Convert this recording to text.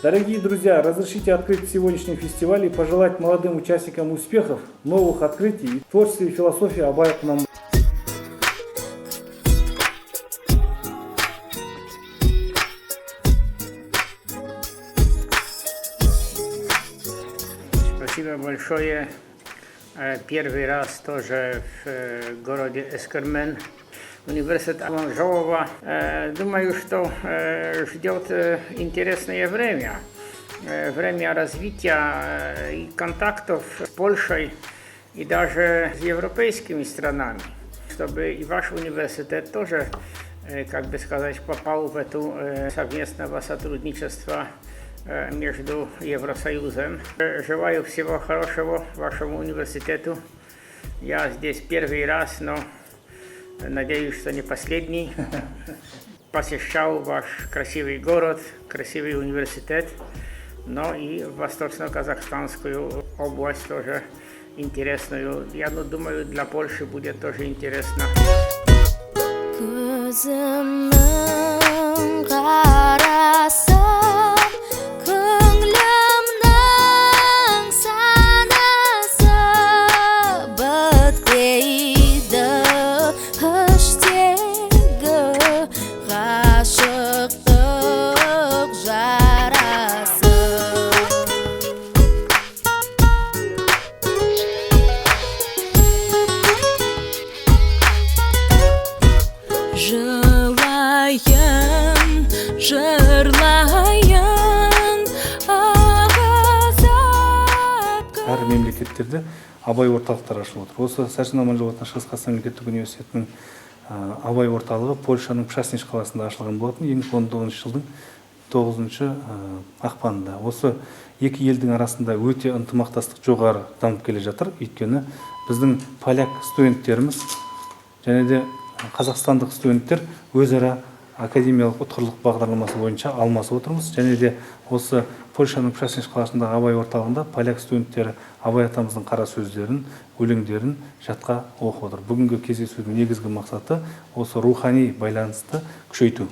Дорогие друзья, разрешите открыть сегодняшний фестиваль и пожелать молодым участникам успехов, новых открытий в творчестве и философии Абай Кунанбаев. Спасибо большое. Первый раз тоже в городе Эскермен, университет Аланжова. Думаю, что ждет интересное время. Время развития и контактов с Польшей и даже с европейскими странами, чтобы и ваш университет тоже, как бы сказать, попал в это совместного сотрудничества между Евросоюзом. Желаю всего хорошего вашему университету. Я здесь первый раз, но надеюсь, что не последний. Посещал ваш красивый город, красивый университет, но и Восточно-Казахстанскую область тоже интересную. Я думаю, для Польши будет тоже интересно. Әр мемлекеттерде Абай орталықтары ашылып отыр. Осы Сәрсен Аманжоловтың Шығыс Қазақстан мемлекеттік университетінің Абай орталығы Польшаның Пшаснич қаласында ашылған болатын 2019 жылдың 9 ақпанында. Осы екі елдің арасында өте ынтымақтастық жоғары дамып келе жатыр. Өйткені біздің поляк студенттеріміз және де қазақстандық студенттер өзара академиялық ұтқырлық бағдарламасы бойынша алмасып отырмыз. Және де осы Польшаның Пшаснич қаласындағы Абай орталығында поляк студенттері Абай атамыздың қара сөздерін, өлеңдерін жатқа оқып отыр. Бүгінгі кездесудің негізгі мақсаты осы рухани байланысты күшейту.